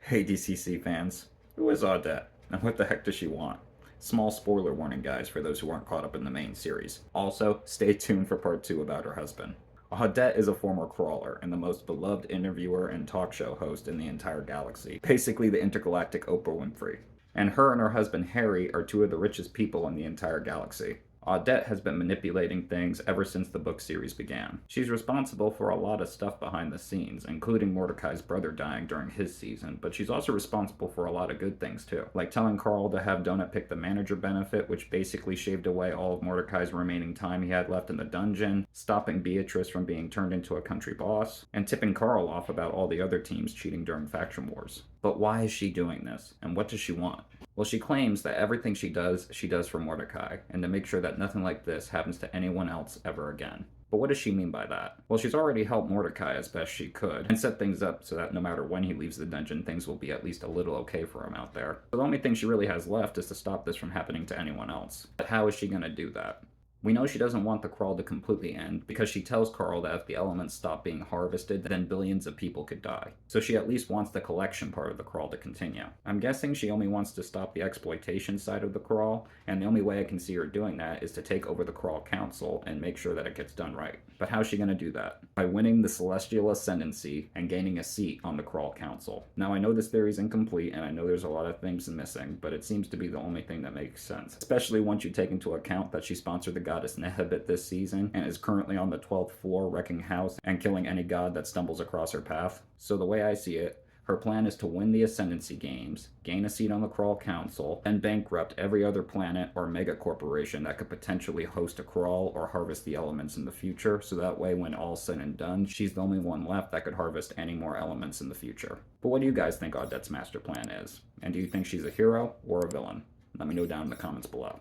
Hey DCC fans, who is Odette, and what the heck does she want? Small spoiler warning, guys, for those who aren't caught up in the main series. Also, stay tuned for part 2 about her husband. Odette is a former crawler and the most beloved interviewer and talk show host in the entire galaxy, basically the intergalactic Oprah Winfrey. And her husband Harry are two of the richest people in the entire galaxy. Odette has been manipulating things ever since the book series began. She's responsible for a lot of stuff behind the scenes, including Mordecai's brother dying during his season, but she's also responsible for a lot of good things too, like telling Carl to have Donut pick the manager benefit, which basically shaved away all of Mordecai's remaining time he had left in the dungeon, stopping Beatrice from being turned into a country boss, and tipping Carl off about all the other teams cheating during faction wars. But why is she doing this, and what does she want? Well, she claims that everything she does for Mordecai, and to make sure that nothing like this happens to anyone else ever again. But what does she mean by that? Well, she's already helped Mordecai as best she could, and set things up so that no matter when he leaves the dungeon, things will be at least a little okay for him out there. So the only thing she really has left is to stop this from happening to anyone else. But how is she gonna do that? We know she doesn't want the crawl to completely end because she tells Carl that if the elements stop being harvested, then billions of people could die. So she at least wants the collection part of the crawl to continue. I'm guessing she only wants to stop the exploitation side of the crawl, and the only way I can see her doing that is to take over the Crawl Council and make sure that it gets done right. But how's she going to do that? By winning the Celestial Ascendancy and gaining a seat on the Crawl Council. Now I know this theory is incomplete and I know there's a lot of things missing, but it seems to be the only thing that makes sense. Especially once you take into account that she sponsored the goddess Nehebit this season and is currently on the 12th floor wrecking house and killing any god that stumbles across her path. So the way I see it, her plan is to win the Ascendancy Games, gain a seat on the Crawl Council, and bankrupt every other planet or mega corporation that could potentially host a crawl or harvest the elements in the future, so that way when all's said and done, she's the only one left that could harvest any more elements in the future. But what do you guys think Odette's master plan is? And do you think she's a hero or a villain? Let me know down in the comments below.